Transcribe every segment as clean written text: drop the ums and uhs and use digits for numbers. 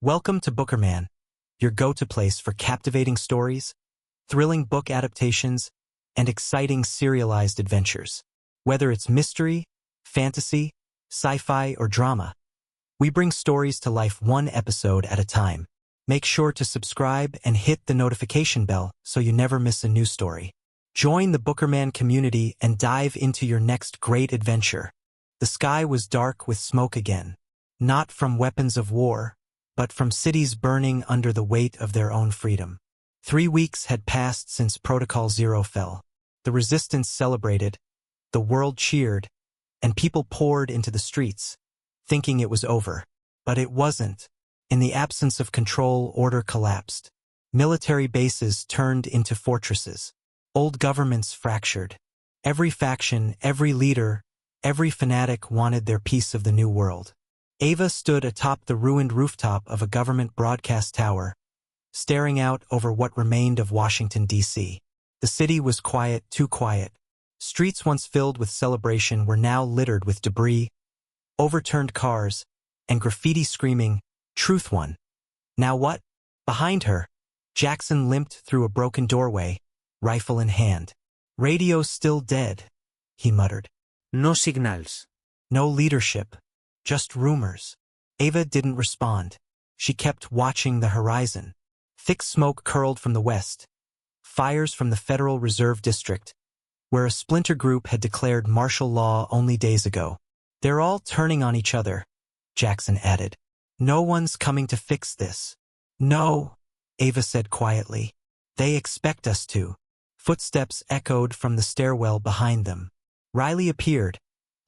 Welcome to BOKERMAN, your go-to place for captivating stories, thrilling book adaptations, and exciting serialized adventures. Whether it's mystery, fantasy, sci-fi, or drama, we bring stories to life one episode at a time. Make sure to subscribe and hit the notification bell so you never miss a new story. Join the BOKERMAN community and dive into your next great adventure. The sky was dark with smoke again, not from weapons of war, but from cities burning under the weight of their own freedom. 3 weeks had passed since Protocol Zero fell. The resistance celebrated, the world cheered, and people poured into the streets, thinking it was over. But it wasn't. In the absence of control, order collapsed. Military bases turned into fortresses. Old governments fractured. Every faction, every leader, every fanatic wanted their piece of the new world. Ava stood atop the ruined rooftop of a government broadcast tower, staring out over what remained of Washington, D.C. The city was quiet, too quiet. Streets once filled with celebration were now littered with debris, overturned cars, and graffiti screaming, "Truth won." Now what? Behind her, Jackson limped through a broken doorway, rifle in hand. "Radio still dead," he muttered. No signals. No leadership. Just rumors. Ava didn't respond. She kept watching the horizon. Thick smoke curled from the west. Fires from the Federal Reserve District, where a splinter group had declared martial law only days ago. "They're all turning on each other," Jackson added. "No one's coming to fix this." "No," Ava said quietly. "They expect us to." Footsteps echoed from the stairwell behind them. Riley appeared,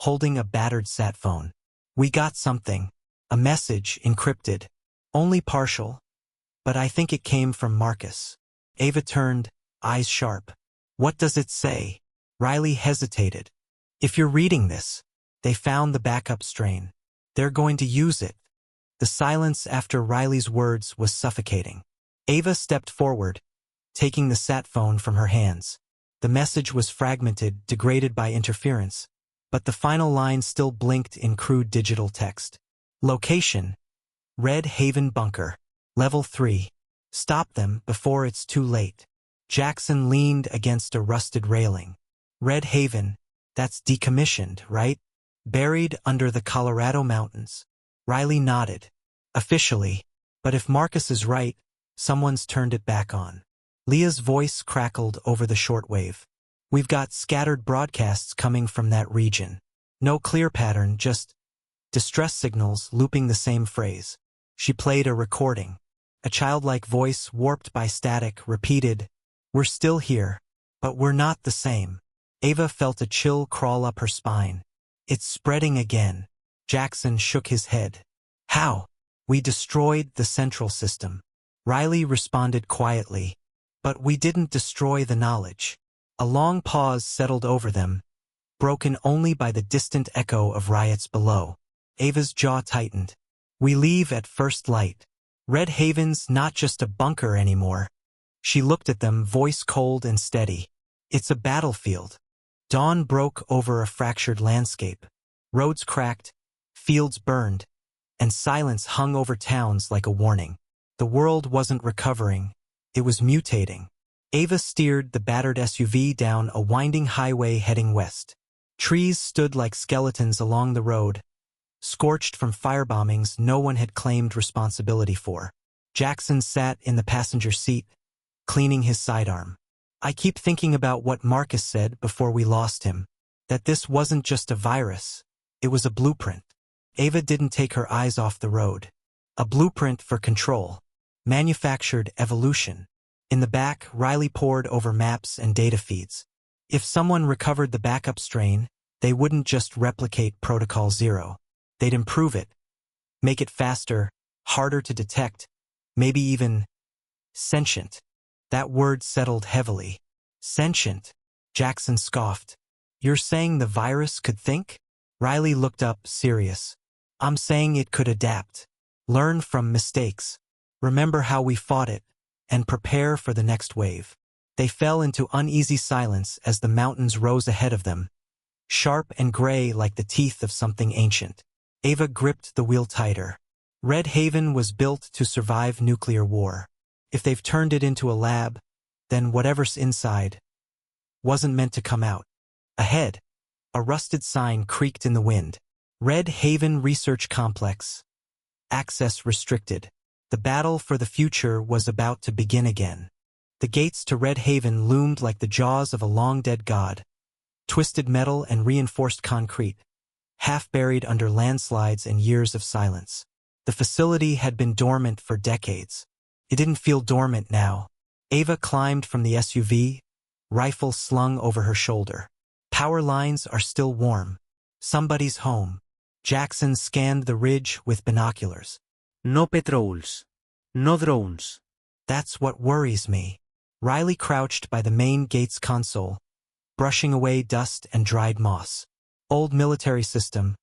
holding a battered sat phone. "We got something. A message, encrypted. Only partial. But I think it came from Marcus." Ava turned, eyes sharp. "What does it say?" Riley hesitated. "If you're reading this, they found the backup strain. They're going to use it." The silence after Riley's words was suffocating. Ava stepped forward, taking the sat phone from her hands. The message was fragmented, degraded by interference, but the final line still blinked in crude digital text. Location: Red Haven Bunker. Level 3. Stop them before it's too late. Jackson leaned against a rusted railing. Red Haven, that's decommissioned, right? Buried under the Colorado mountains. Riley nodded. Officially. But if Marcus is right, someone's turned it back on. Leah's voice crackled over the shortwave. "We've got scattered broadcasts coming from that region. No clear pattern, just distress signals looping the same phrase." She played a recording. A childlike voice, warped by static, repeated, "We're still here, but we're not the same." Ava felt a chill crawl up her spine. "It's spreading again." Jackson shook his head. "How?" "We destroyed the central system." Riley responded quietly. "But we didn't destroy the knowledge." A long pause settled over them, broken only by the distant echo of riots below. Ava's jaw tightened. "We leave at first light. Red Haven's not just a bunker anymore." She looked at them, voice cold and steady. "It's a battlefield." Dawn broke over a fractured landscape. Roads cracked, fields burned, and silence hung over towns like a warning. The world wasn't recovering, it was mutating. Ava steered the battered SUV down a winding highway heading west. Trees stood like skeletons along the road, scorched from firebombings no one had claimed responsibility for. Jackson sat in the passenger seat, cleaning his sidearm. "I keep thinking about what Marcus said before we lost him, that this wasn't just a virus, it was a blueprint." Ava didn't take her eyes off the road. A blueprint for control. Manufactured evolution. In the back, Riley pored over maps and data feeds. If someone recovered the backup strain, they wouldn't just replicate Protocol Zero. They'd improve it, make it faster, harder to detect, maybe even sentient. That word settled heavily. Sentient. Jackson scoffed. "You're saying the virus could think?" Riley looked up, serious. "I'm saying it could adapt. Learn from mistakes. Remember how we fought it, and prepare for the next wave." They fell into uneasy silence as the mountains rose ahead of them, sharp and gray like the teeth of something ancient. Ava gripped the wheel tighter. Red Haven was built to survive nuclear war. If they've turned it into a lab, then whatever's inside wasn't meant to come out. Ahead, a rusted sign creaked in the wind. Red Haven Research Complex. Access restricted. The battle for the future was about to begin again. The gates to Red Haven loomed like the jaws of a long-dead god. Twisted metal and reinforced concrete, half buried under landslides and years of silence. The facility had been dormant for decades. It didn't feel dormant now. Ava climbed from the SUV, rifle slung over her shoulder. Power lines are still warm. Somebody's home. Jackson scanned the ridge with binoculars. No patrols. No drones. That's what worries me. Riley crouched by the main gate's console, brushing away dust and dried moss. Old military system,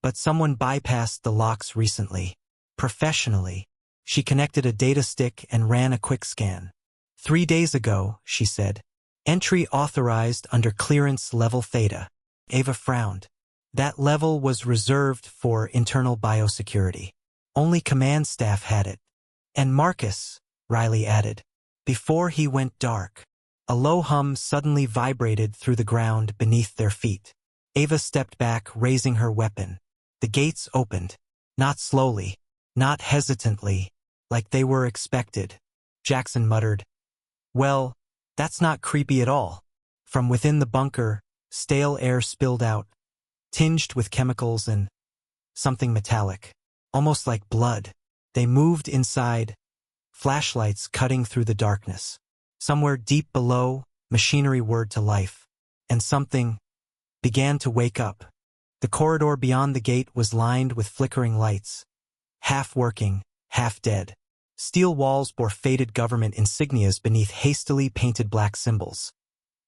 but someone bypassed the locks recently. Professionally. She connected a data stick and ran a quick scan. 3 days ago, she said. Entry authorized under clearance level Theta. Ava frowned. That level was reserved for internal biosecurity. Only command staff had it. And Marcus, Riley added. Before he went dark, a low hum suddenly vibrated through the ground beneath their feet. Ava stepped back, raising her weapon. The gates opened. Not slowly, not hesitantly, like they were expected. Jackson muttered. Well, that's not creepy at all. From within the bunker, stale air spilled out, tinged with chemicals and something metallic, almost like blood. They moved inside, flashlights cutting through the darkness. Somewhere deep below, machinery whirred to life, and something began to wake up. The corridor beyond the gate was lined with flickering lights, half working, half dead. Steel walls bore faded government insignias beneath hastily painted black symbols.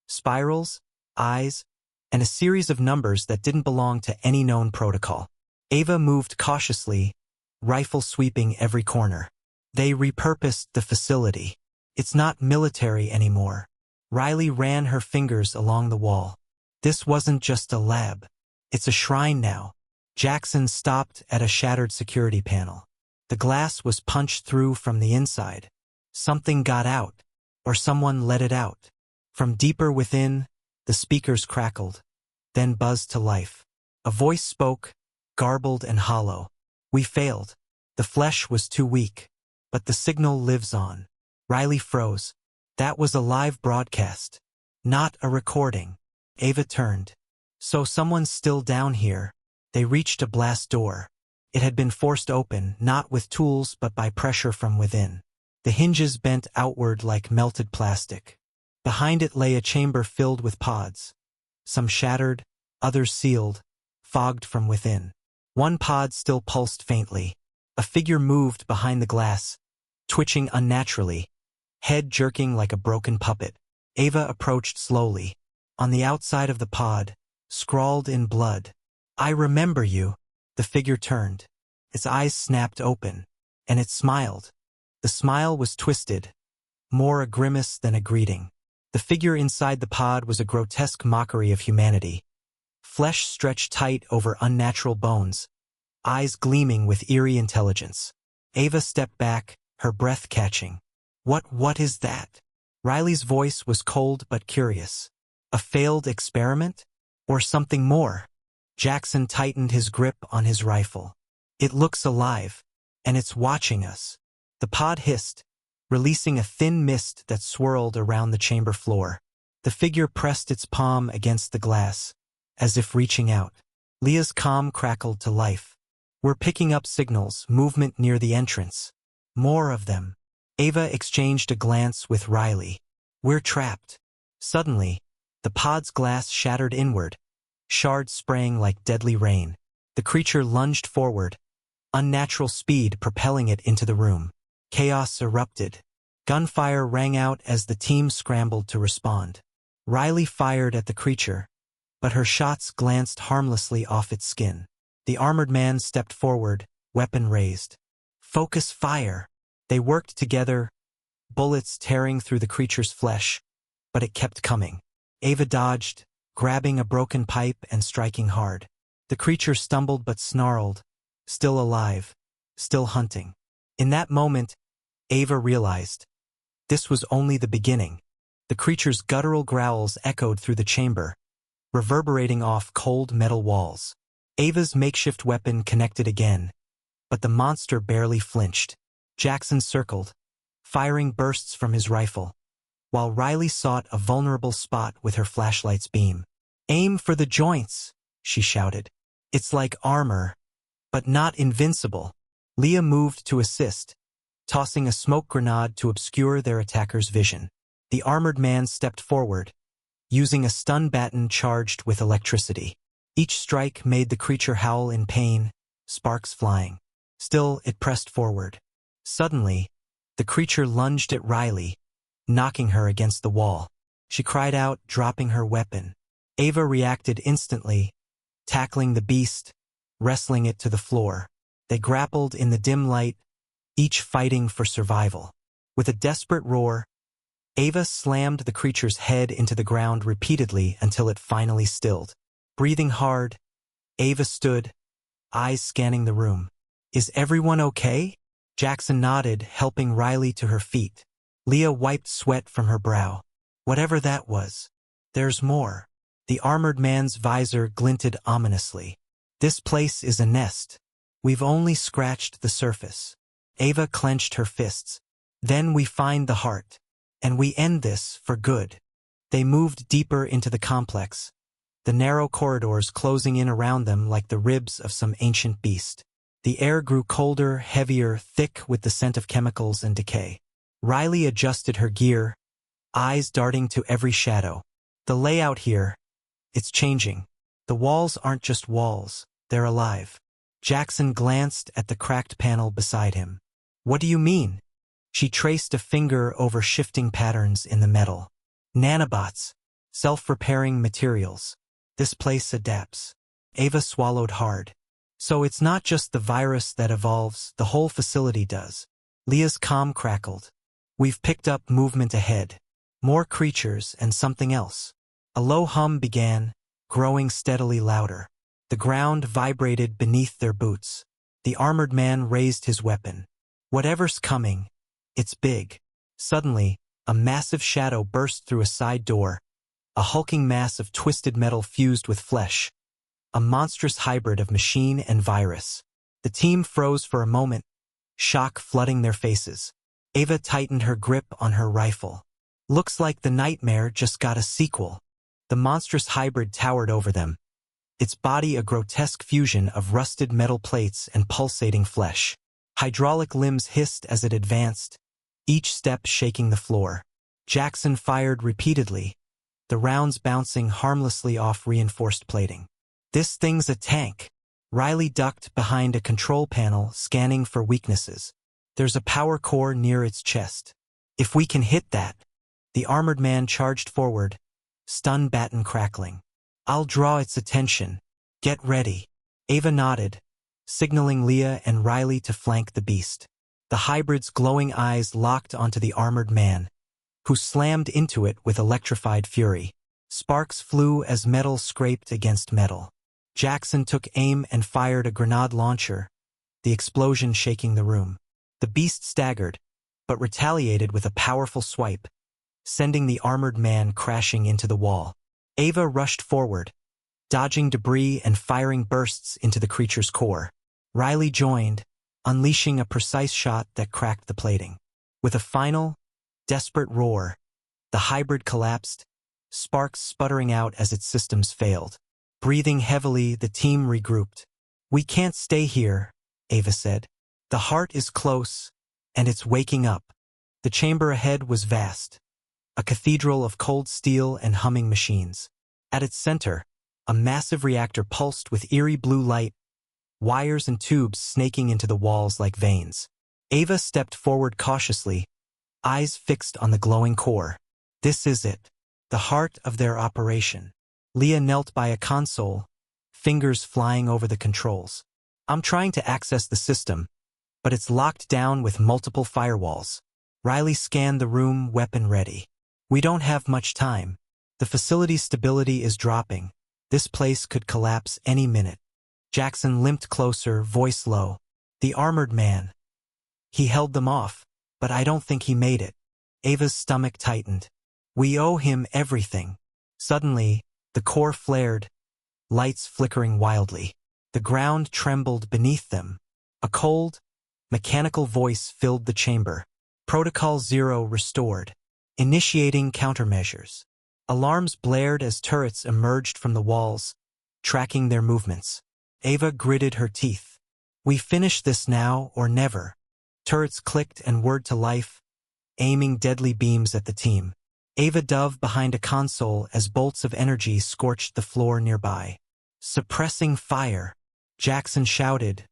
Spirals, eyes, and a series of numbers that didn't belong to any known protocol. Ava moved cautiously, rifle sweeping every corner. They repurposed the facility. It's not military anymore. Riley ran her fingers along the wall. This wasn't just a lab. It's a shrine now. Jackson stopped at a shattered security panel. The glass was punched through from the inside. Something got out, or someone let it out. From deeper within, the speakers crackled, then buzzed to life. A voice spoke, garbled and hollow. We failed. The flesh was too weak. But the signal lives on. Riley froze. That was a live broadcast, not a recording. Ava turned. So someone's still down here. They reached a blast door. It had been forced open, not with tools but by pressure from within. The hinges bent outward like melted plastic. Behind it lay a chamber filled with pods. Some shattered, others sealed, fogged from within. One pod still pulsed faintly. A figure moved behind the glass, twitching unnaturally, head jerking like a broken puppet. Ava approached slowly. On the outside of the pod, scrawled in blood, "I remember you." The figure turned. Its eyes snapped open, and it smiled. The smile was twisted, more a grimace than a greeting. The figure inside the pod was a grotesque mockery of humanity. Flesh stretched tight over unnatural bones, eyes gleaming with eerie intelligence. Ava stepped back, her breath catching. What is that?" Riley's voice was cold but curious. A failed experiment? Or something more? Jackson tightened his grip on his rifle. "It looks alive, and it's watching us." The pod hissed, releasing a thin mist that swirled around the chamber floor. The figure pressed its palm against the glass, as if reaching out. Leah's comm crackled to life. "We're picking up signals, movement near the entrance. More of them." Ava exchanged a glance with Riley. "We're trapped." Suddenly, the pod's glass shattered inward, shards spraying like deadly rain. The creature lunged forward, unnatural speed propelling it into the room. Chaos erupted. Gunfire rang out as the team scrambled to respond. Riley fired at the creature, but her shots glanced harmlessly off its skin. The armored man stepped forward, weapon raised. "Focus fire." They worked together, bullets tearing through the creature's flesh, but it kept coming. Ava dodged, grabbing a broken pipe and striking hard. The creature stumbled but snarled, still alive. still hunting. In that moment, Ava realized this was only the beginning. The creature's guttural growls echoed through the chamber, reverberating off cold metal walls. Ava's makeshift weapon connected again, but the monster barely flinched. Jackson circled, firing bursts from his rifle, while Riley sought a vulnerable spot with her flashlight's beam. "Aim for the joints," she shouted. "It's like armor, but not invincible." Leah moved to assist, tossing a smoke grenade to obscure their attacker's vision. The armored man stepped forward, using a stun baton charged with electricity. Each strike made the creature howl in pain, sparks flying. Still, it pressed forward. Suddenly, the creature lunged at Riley, knocking her against the wall. She cried out, dropping her weapon. Ava reacted instantly, tackling the beast, wrestling it to the floor. They grappled in the dim light, each fighting for survival. With a desperate roar, Ava slammed the creature's head into the ground repeatedly until it finally stilled. Breathing hard, Ava stood, eyes scanning the room. "Is everyone okay?" Jackson nodded, helping Riley to her feet. Leah wiped sweat from her brow. "Whatever that was, there's more." The armored man's visor glinted ominously. "This place is a nest. We've only scratched the surface." Ava clenched her fists. "Then we find the heart, and we end this for good." They moved deeper into the complex, the narrow corridors closing in around them like the ribs of some ancient beast. The air grew colder, heavier, thick with the scent of chemicals and decay. Riley adjusted her gear, eyes darting to every shadow. "The layout here, it's changing. The walls aren't just walls, they're alive." Jackson glanced at the cracked panel beside him. "What do you mean?" She traced a finger over shifting patterns in the metal. "Nanobots, self-repairing materials. This place adapts." Ava swallowed hard. "So it's not just the virus that evolves, the whole facility does." Leah's comm crackled. "We've picked up movement ahead. More creatures and something else." A low hum began, growing steadily louder. The ground vibrated beneath their boots. The armored man raised his weapon. "Whatever's coming, it's big." Suddenly, a massive shadow burst through a side door, a hulking mass of twisted metal fused with flesh, a monstrous hybrid of machine and virus. The team froze for a moment, shock flooding their faces. Ava tightened her grip on her rifle. "Looks like the nightmare just got a sequel." The monstrous hybrid towered over them, its body a grotesque fusion of rusted metal plates and pulsating flesh. Hydraulic limbs hissed as it advanced, each step shaking the floor. Jackson fired repeatedly, the rounds bouncing harmlessly off reinforced plating. "This thing's a tank." Riley ducked behind a control panel, scanning for weaknesses. "There's a power core near its chest. If we can hit that." The armored man charged forward, stun baton crackling. "I'll draw its attention. Get ready." Ava nodded, signaling Leah and Riley to flank the beast. The hybrid's glowing eyes locked onto the armored man, who slammed into it with electrified fury. Sparks flew as metal scraped against metal. Jackson took aim and fired a grenade launcher, the explosion shaking the room. The beast staggered, but retaliated with a powerful swipe, sending the armored man crashing into the wall. Ava rushed forward, dodging debris and firing bursts into the creature's core. Riley joined, unleashing a precise shot that cracked the plating. With a final, desperate roar, the hybrid collapsed, sparks sputtering out as its systems failed. Breathing heavily, the team regrouped. "We can't stay here," Ava said. "The heart is close, and it's waking up." The chamber ahead was vast, a cathedral of cold steel and humming machines. At its center, a massive reactor pulsed with eerie blue light, wires and tubes snaking into the walls like veins. Ava stepped forward cautiously, eyes fixed on the glowing core. This is it, the heart of their operation. Leah knelt by a console, fingers flying over the controls. "I'm trying to access the system, but it's locked down with multiple firewalls." Riley scanned the room, weapon ready. "We don't have much time. The facility's stability is dropping. This place could collapse any minute." Jackson limped closer, voice low. The armored man. He held them off, but I don't think he made it. Ava's stomach tightened. We owe him everything. Suddenly, the core flared, lights flickering wildly. The ground trembled beneath them. A cold, mechanical voice filled the chamber. Protocol 0 restored. Initiating countermeasures. Alarms blared as turrets emerged from the walls, tracking their movements. Ava gritted her teeth. We finish this now or never. Turrets clicked and whirred to life, aiming deadly beams at the team. Ava dove behind a console as bolts of energy scorched the floor nearby. Suppressing fire, Jackson shouted,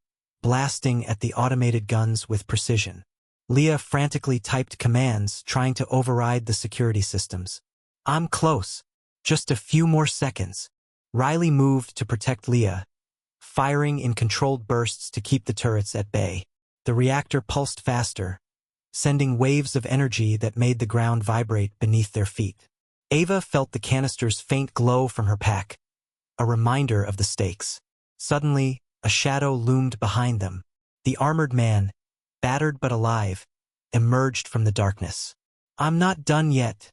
blasting at the automated guns with precision. Leah frantically typed commands, trying to override the security systems. I'm close. Just a few more seconds. Riley moved to protect Leah, firing in controlled bursts to keep the turrets at bay. The reactor pulsed faster, sending waves of energy that made the ground vibrate beneath their feet. Ava felt the canister's faint glow from her pack, a reminder of the stakes. Suddenly, a shadow loomed behind them. The armored man, battered but alive, emerged from the darkness. I'm not done yet,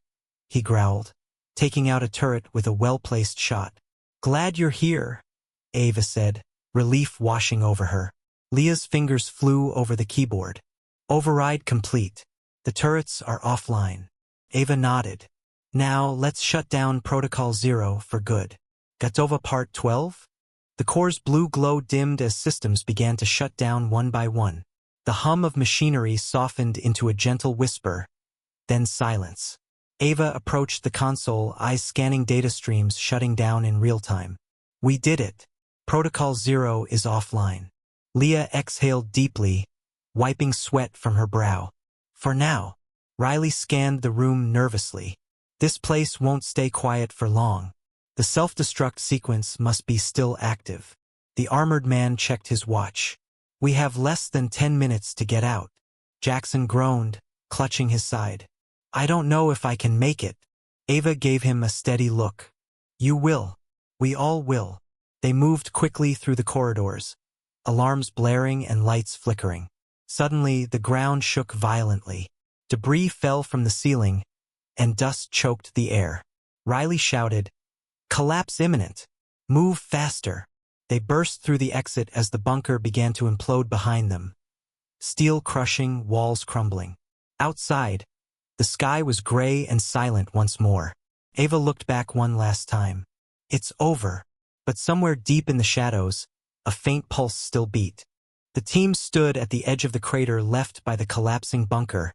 he growled, taking out a turret with a well-placed shot. Glad you're here, Ava said, relief washing over her. Leah's fingers flew over the keyboard. Override complete. The turrets are offline. Ava nodded. Now let's shut down Protocol 0 for good. Готова Part 12? The core's blue glow dimmed as systems began to shut down one by one. The hum of machinery softened into a gentle whisper, then silence. Ava approached the console, eyes scanning data streams shutting down in real time. We did it. Protocol 0 is offline. Leah exhaled deeply, wiping sweat from her brow. For now. Riley scanned the room nervously. This place won't stay quiet for long. The self-destruct sequence must be still active. The armored man checked his watch. We have less than 10 minutes to get out. Jackson groaned, clutching his side. I don't know if I can make it. Ava gave him a steady look. You will. We all will. They moved quickly through the corridors, alarms blaring and lights flickering. Suddenly, the ground shook violently. Debris fell from the ceiling, and dust choked the air. Riley shouted, Collapse imminent. Move faster. They burst through the exit as the bunker began to implode behind them. Steel crushing, walls crumbling. Outside, the sky was gray and silent once more. Ava looked back one last time. It's over. But somewhere deep in the shadows, a faint pulse still beat. The team stood at the edge of the crater left by the collapsing bunker,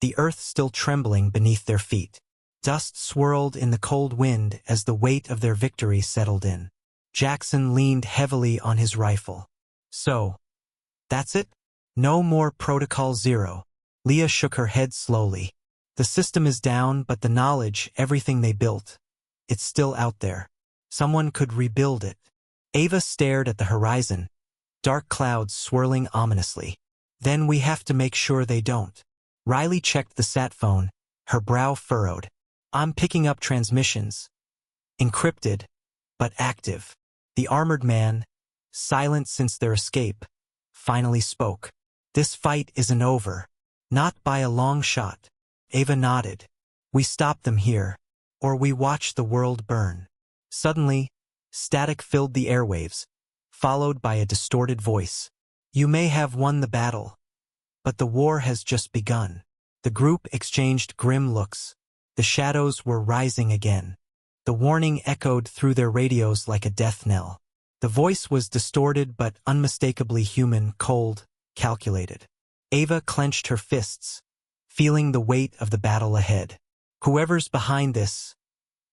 the earth still trembling beneath their feet. Dust swirled in the cold wind as the weight of their victory settled in. Jackson leaned heavily on his rifle. So, that's it? No more Protocol 0. Leah shook her head slowly. The system is down, but the knowledge, everything they built, it's still out there. Someone could rebuild it. Ava stared at the horizon, dark clouds swirling ominously. Then we have to make sure they don't. Riley checked the sat phone, her brow furrowed. I'm picking up transmissions. Encrypted, but active. The armored man, silent since their escape, finally spoke. This fight isn't over. Not by a long shot. Ava nodded. We stop them here, or we watch the world burn. Suddenly, static filled the airwaves, followed by a distorted voice. You may have won the battle, but the war has just begun. The group exchanged grim looks. The shadows were rising again. The warning echoed through their radios like a death knell. The voice was distorted but unmistakably human, cold, calculated. Ava clenched her fists, feeling the weight of the battle ahead. Whoever's behind this,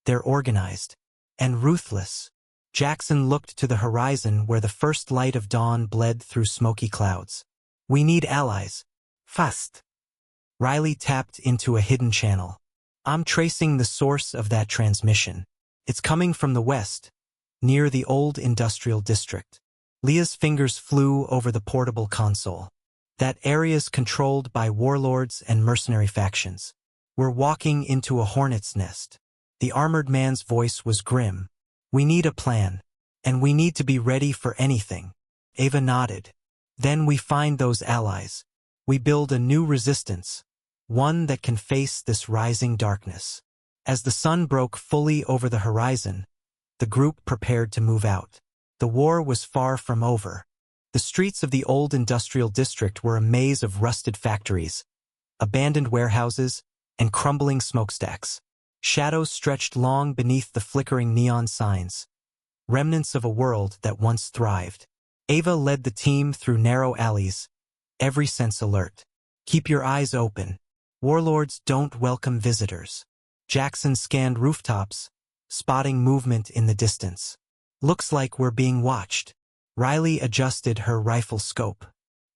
they're organized and ruthless. Jackson looked to the horizon where the first light of dawn bled through smoky clouds. We need allies. Fast. Riley tapped into a hidden channel. I'm tracing the source of that transmission. It's coming from the west, near the old industrial district. Leah's fingers flew over the portable console. That area's controlled by warlords and mercenary factions. We're walking into a hornet's nest. The armored man's voice was grim. We need a plan, and we need to be ready for anything. Ava nodded. Then we find those allies. We build a new resistance, one that can face this rising darkness. As the sun broke fully over the horizon, the group prepared to move out. The war was far from over. The streets of the old industrial district were a maze of rusted factories, abandoned warehouses, and crumbling smokestacks. Shadows stretched long beneath the flickering neon signs, remnants of a world that once thrived. Ava led the team through narrow alleys, every sense alert. Keep your eyes open. Warlords don't welcome visitors. Jackson scanned rooftops, spotting movement in the distance. Looks like we're being watched. Riley adjusted her rifle scope.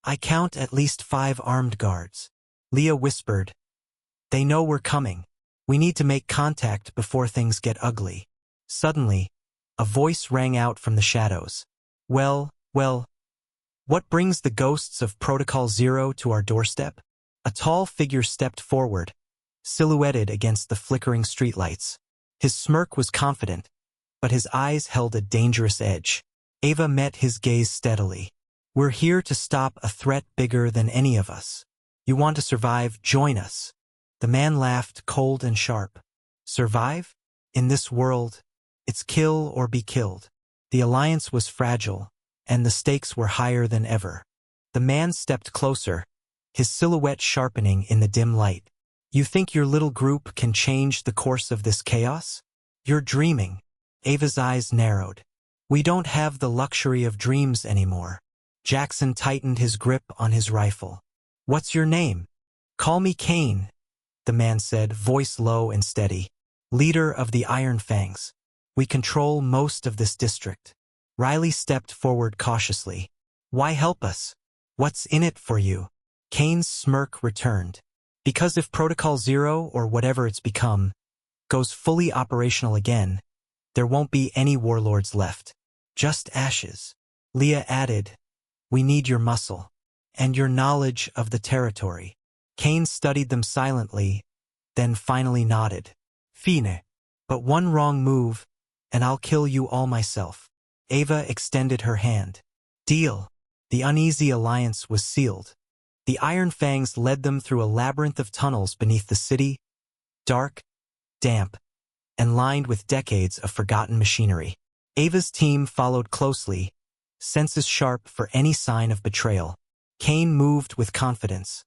I count at least 5 armed guards. Leah whispered. They know we're coming. We need to make contact before things get ugly. Suddenly, a voice rang out from the shadows. Well, what brings the ghosts of Protocol Zero to our doorstep? A tall figure stepped forward, silhouetted against the flickering streetlights. His smirk was confident, but his eyes held a dangerous edge. Ava met his gaze steadily. We're here to stop a threat bigger than any of us. You want to survive? Join us. The man laughed, cold and sharp. Survive? In this world, it's kill or be killed. The alliance was fragile, and the stakes were higher than ever. The man stepped closer, his silhouette sharpening in the dim light. You think your little group can change the course of this chaos? You're dreaming. Ava's eyes narrowed. We don't have the luxury of dreams anymore. Jackson tightened his grip on his rifle. What's your name? Call me Kane, the man said, voice low and steady. Leader of the Iron Fangs. We control most of this district. Riley stepped forward cautiously. Why help us? What's in it for you? Kane's smirk returned. Because if Protocol Zero, or whatever it's become, goes fully operational again, there won't be any warlords left. Just ashes. Leah added, we need your muscle, and your knowledge of the territory. Kane studied them silently, then finally nodded. Fine. But one wrong move, and I'll kill you all myself. Ava extended her hand. Deal. The uneasy alliance was sealed. The Iron Fangs led them through a labyrinth of tunnels beneath the city, dark, damp, and lined with decades of forgotten machinery. Ava's team followed closely, senses sharp for any sign of betrayal. Kane moved with confidence,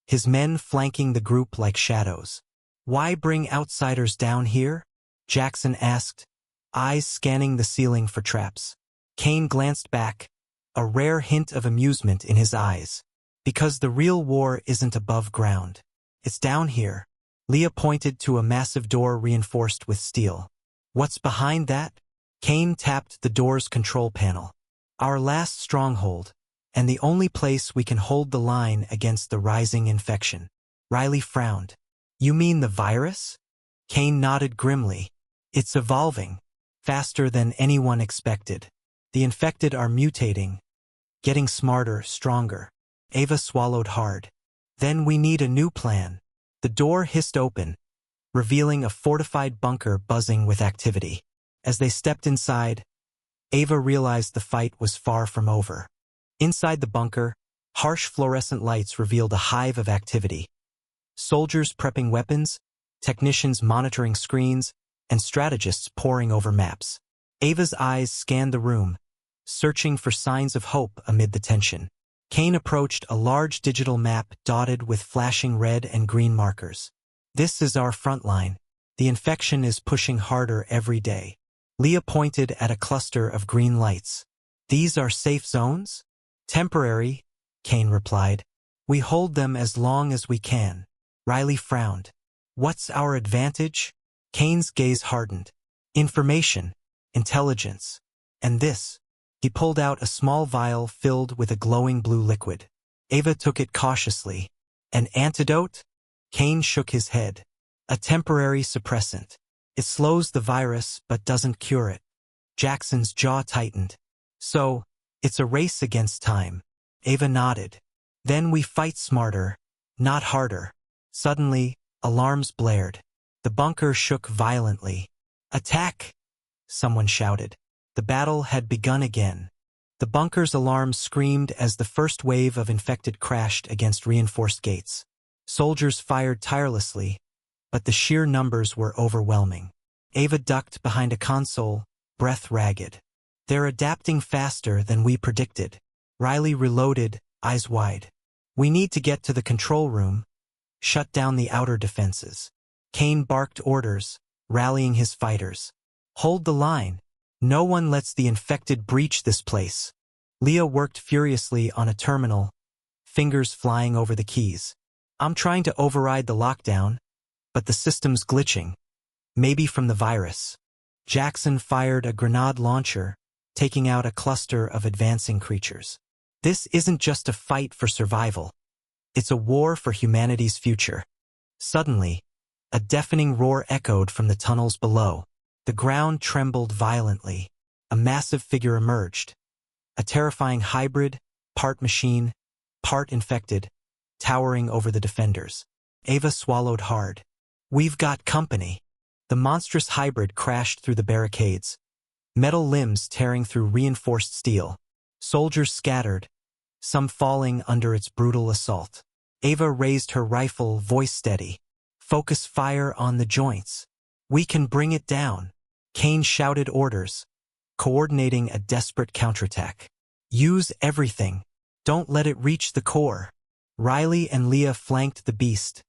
his men flanking the group like shadows. Why bring outsiders down here? Jackson asked, eyes scanning the ceiling for traps. Kane glanced back, a rare hint of amusement in his eyes. Because the real war isn't above ground. It's down here. Leah pointed to a massive door reinforced with steel. What's behind that? Kane tapped the door's control panel. Our last stronghold, and the only place we can hold the line against the rising infection. Riley frowned. You mean the virus? Kane nodded grimly. It's evolving, faster than anyone expected. The infected are mutating, getting smarter, stronger. Ava swallowed hard. Then we need a new plan. The door hissed open, revealing a fortified bunker buzzing with activity. As they stepped inside, Ava realized the fight was far from over. Inside the bunker, harsh fluorescent lights revealed a hive of activity. Soldiers prepping weapons, technicians monitoring screens, and strategists poring over maps. Ava's eyes scanned the room, searching for signs of hope amid the tension. Kane approached a large digital map dotted with flashing red and green markers. This is our front line. The infection is pushing harder every day. Leah pointed at a cluster of green lights. These are safe zones? Temporary, Kane replied. We hold them as long as we can. Riley frowned. What's our advantage? Kane's gaze hardened. Information, intelligence, and this. He pulled out a small vial filled with a glowing blue liquid. Ava took it cautiously. An antidote? Kane shook his head. A temporary suppressant. It slows the virus but doesn't cure it. Jackson's jaw tightened. So, it's a race against time. Ava nodded. Then we fight smarter, not harder. Suddenly, alarms blared. The bunker shook violently. Attack! Someone shouted. The battle had begun again. The bunker's alarm screamed as the first wave of infected crashed against reinforced gates. Soldiers fired tirelessly, but the sheer numbers were overwhelming. Ava ducked behind a console, breath ragged. They're adapting faster than we predicted. Riley reloaded, eyes wide. We need to get to the control room. Shut down the outer defenses. Kane barked orders, rallying his fighters. Hold the line. No one lets the infected breach this place. Leah worked furiously on a terminal, fingers flying over the keys. I'm trying to override the lockdown, but the system's glitching. Maybe from the virus. Jackson fired a grenade launcher, taking out a cluster of advancing creatures. This isn't just a fight for survival. It's a war for humanity's future. Suddenly, a deafening roar echoed from the tunnels below. The ground trembled violently. A massive figure emerged. A terrifying hybrid, part machine, part infected, towering over the defenders. Ava swallowed hard. We've got company. The monstrous hybrid crashed through the barricades, metal limbs tearing through reinforced steel. Soldiers scattered, some falling under its brutal assault. Ava raised her rifle, voice steady. Focus fire on the joints. We can bring it down. Kane shouted orders, coordinating a desperate counterattack. Use everything. Don't let it reach the core. Riley and Leah flanked the beast,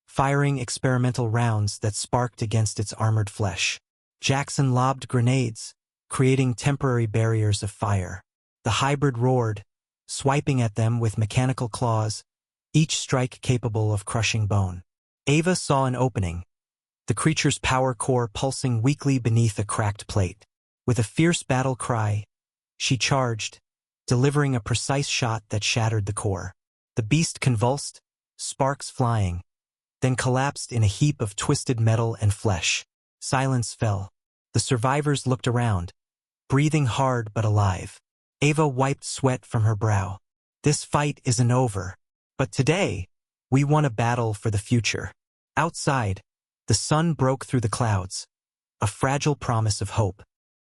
firing experimental rounds that sparked against its armored flesh. Jackson lobbed grenades, creating temporary barriers of fire. The hybrid roared, swiping at them with mechanical claws, each strike capable of crushing bone. Ava saw an opening, the creature's power core pulsing weakly beneath a cracked plate. With a fierce battle cry, she charged, delivering a precise shot that shattered the core. The beast convulsed, sparks flying, then collapsed in a heap of twisted metal and flesh. Silence fell. The survivors looked around, breathing hard but alive. Ava wiped sweat from her brow. This fight isn't over. But today, we won a battle for the future. Outside, the sun broke through the clouds, a fragile promise of hope.